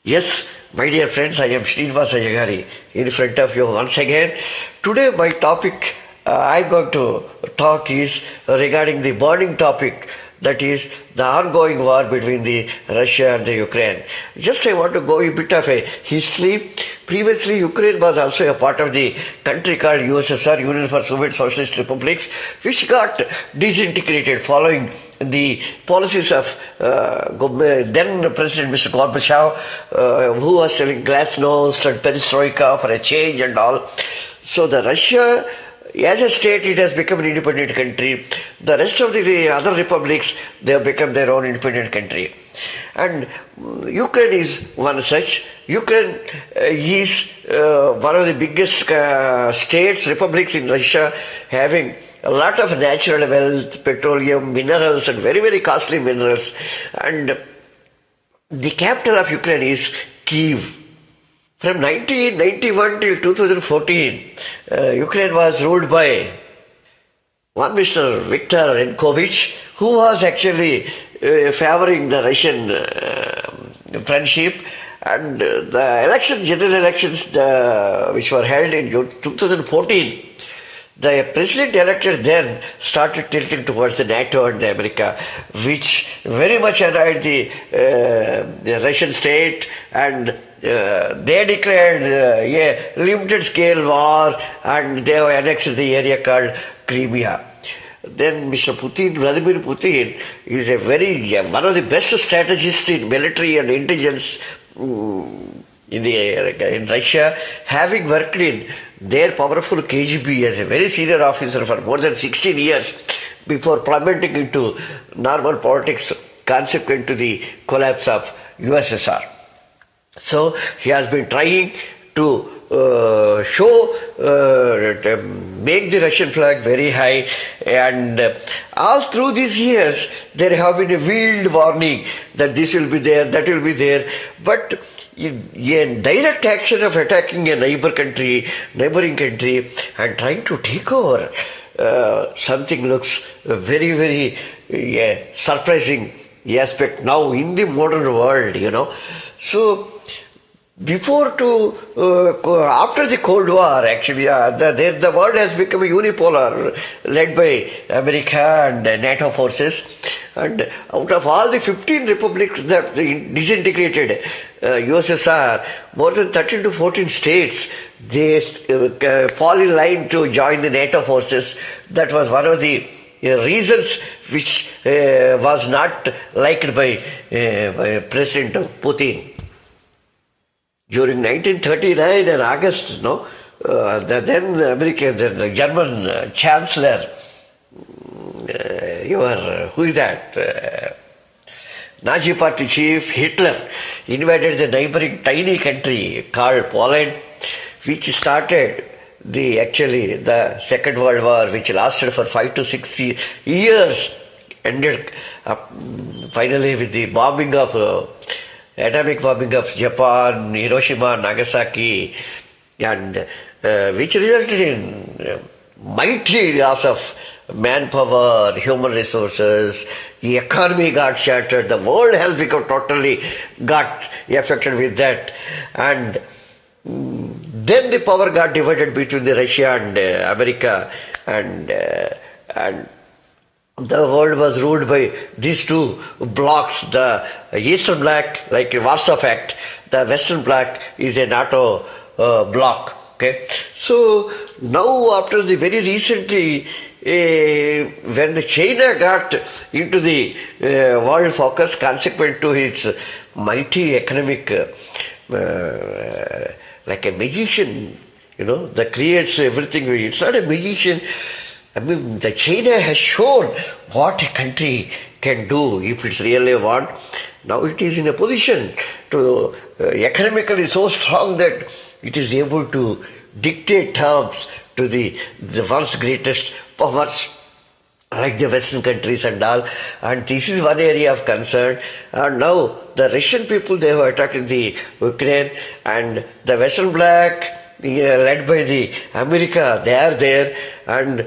Yes, my dear friends, I am Srinivas Ayyagari in front of you once again. Today my topic I'm going to talk is regarding the burning topic, that is the ongoing war between the Russia and the Ukraine. Just I want to go a bit of a history. Previously, Ukraine was also a part of the country called USSR, Union for Soviet Socialist Republics, which got disintegrated following the policies of then President Mr. Gorbachev, who was telling glasnost and perestroika for a change and all. So the Russia, as a state, it has become an independent country. The rest of the other republics, they have become their own independent country. And Ukraine is one such. Ukraine is one of the biggest states, republics in Russia, having a lot of natural wealth, petroleum, minerals, and very, very costly minerals. And the capital of Ukraine is Kyiv. From 1991 till 2014, Ukraine was ruled by one Mr. Viktor Yanukovych, who was actually favoring the Russian friendship. And the general elections which were held in 2014, the president elected then started tilting towards the NATO and the America, which very much annoyed the Russian state, and they declared a limited scale war, and they have annexed the area called Crimea. Then Mr. Putin, Vladimir Putin, is a one of the best strategists in military and intelligence in Russia, having worked in their powerful KGB as a very senior officer for more than 16 years before plummeting into normal politics consequent to the collapse of USSR. So he has been trying to make the Russian flag very high, and all through these years there have been a veiled warning that this will be there, that will be there, but a direct action of attacking a neighboring country and trying to take over something looks very, very surprising aspect now in the modern world. So after the Cold War, actually, the world has become unipolar, led by America and NATO forces. And out of all the 15 republics that disintegrated USSR, more than 13 to 14 states, they fall in line to join the NATO forces. That was one of the reasons which was not liked by President Putin. During 1939 in August, the then German Chancellor, who is that? Nazi Party chief Hitler invaded the neighboring tiny country called Poland, which started the Second World War, which lasted for 5 to 6 years, ended finally with the atomic bombing of Japan, Hiroshima, Nagasaki, and which resulted in mighty loss of manpower, human resources. The economy got shattered. The world has become totally got affected with that. And then the power got divided between the Russia and America, and the world was ruled by these two blocks. The Eastern bloc, like a Warsaw Pact; the Western bloc is a NATO bloc. Okay, so now after the very recently, when the China got into the world focus, consequent to its mighty economic, like a magician, that creates everything. It's not a magician. I mean, the China has shown what a country can do if it's really want. Now it is in a position to economically so strong that it is able to dictate terms to the world's greatest powers, like the Western countries and all. And this is one area of concern. And now the Russian people, they have attacked the Ukraine, and the Western bloc, led by the America, they are there, and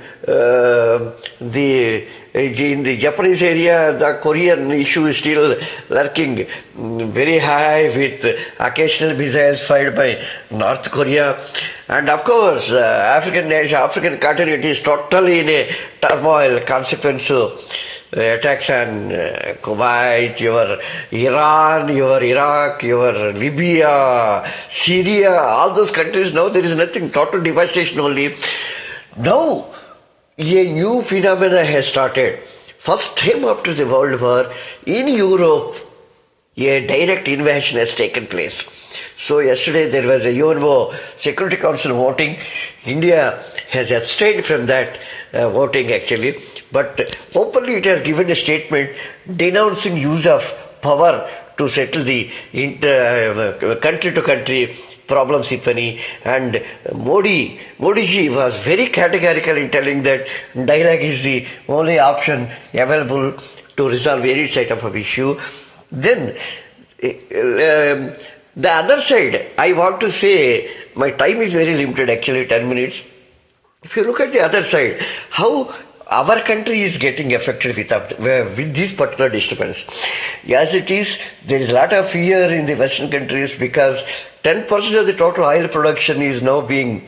the in the Japanese area, the Korean issue is still lurking very high with occasional missiles fired by North Korea. And of course, African nation, African continent is totally in a turmoil consequence of attacks on Kuwait, your Iran, your Iraq, your Libya, Syria, all those countries. Now there is nothing, total devastation only. Now a new phenomena has started. First time after the World War, in Europe, a direct invasion has taken place. So yesterday there was a UNO Security Council voting. India has abstained from that voting actually, but openly it has given a statement denouncing use of power to settle the country to country problems, if any. And Modi ji was very categorical in telling that dialogue is the only option available to resolve any type of issue. Then the other side, I want to say, my time is very limited actually, 10 minutes. If you look at the other side, how our country is getting affected with this particular disturbance. As it is, there is a lot of fear in the Western countries because 10% of the total oil production is now being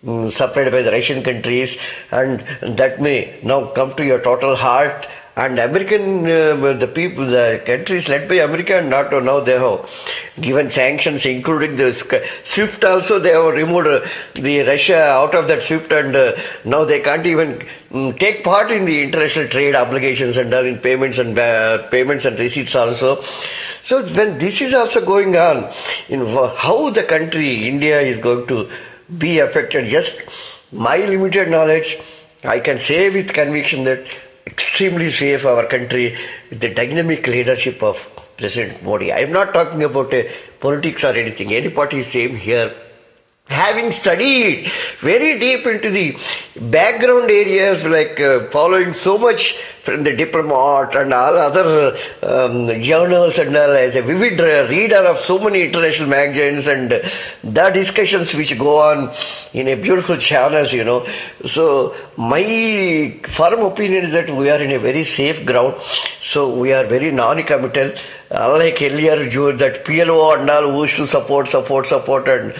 supplied by the Russian countries, and that may now come to your total halt. And American, the countries led by America and NATO, now they have given sanctions, including the SWIFT also. They have removed the Russia out of that SWIFT, and now they can't even take part in the international trade obligations and in payments and receipts also. So when this is also going on, how the country, India, is going to be affected, just my limited knowledge, I can say with conviction that extremely safe our country with the dynamic leadership of President Modi. I am not talking about politics or anything. Any party is same here. Having studied very deep into the background areas, like following so much from the Diplomat and all other journals, and all, as a vivid reader of so many international magazines and the discussions which go on in a beautiful channels, So my firm opinion is that we are in a very safe ground. So we are very non-committal. Unlike earlier, that PLO and all used to support, and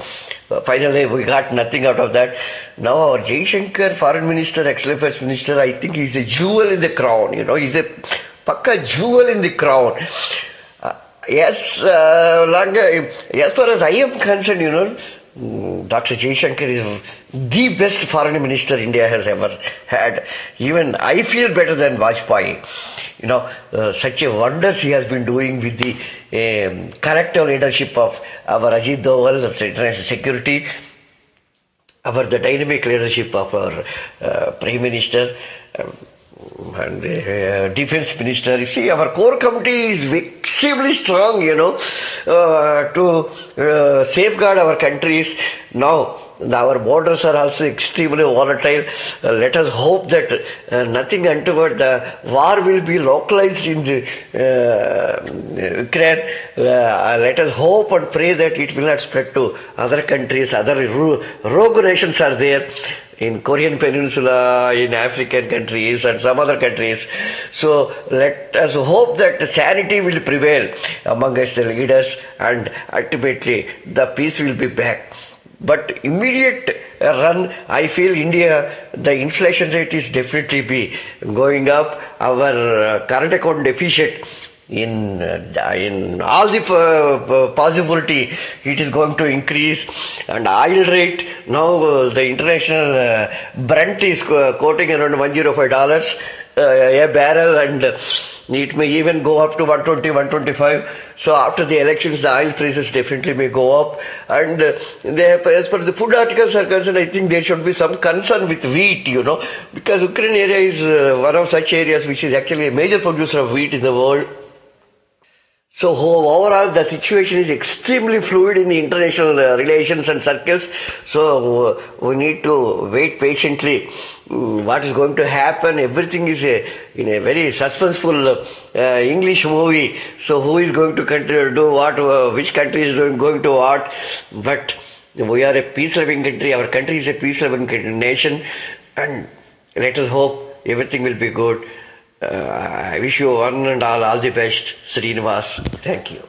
finally we got nothing out of that. Now our Jaishankar, Foreign Minister, External Affairs Minister, I think he's a jewel in the crown, he's a pakka jewel in the crown. As far as I am concerned, Dr. Jaishankar is the best foreign minister India has ever had. Even I feel better than Vajpayee. Such a wonders he has been doing with the collective leadership of our Ajit Doval of international security, the dynamic leadership of our Prime Minister and Defense Minister. You see, our core committee is extremely strong, to safeguard our countries. Now, our borders are also extremely volatile. Let us hope that nothing untoward. The war will be localized in the Ukraine. Let us hope and pray that it will not spread to other countries. Other rogue nations are there in Korean Peninsula, in African countries and some other countries. So let us hope that sanity will prevail among us, the leaders, and ultimately the peace will be back. But immediate run, I feel India, the inflation rate is definitely be going up. Our current account deficit in all the possibility, it is going to increase. And oil rate, now the international Brent is quoting around $105 a barrel, and it may even go up to 120, 125. So after the elections, the oil prices definitely may go up. And as per the food articles are concerned, I think there should be some concern with wheat, because Ukraine area is one of such areas which is actually a major producer of wheat in the world. So overall, the situation is extremely fluid in the international relations and circles. So we need to wait patiently. What is going to happen? Everything is in a very suspenseful English movie. So who is going to do what? Which country is going to what? But we are a peace-loving country. Our country is a peace-loving nation, and let us hope everything will be good. I wish you one and all the best, Srinivas. Thank you.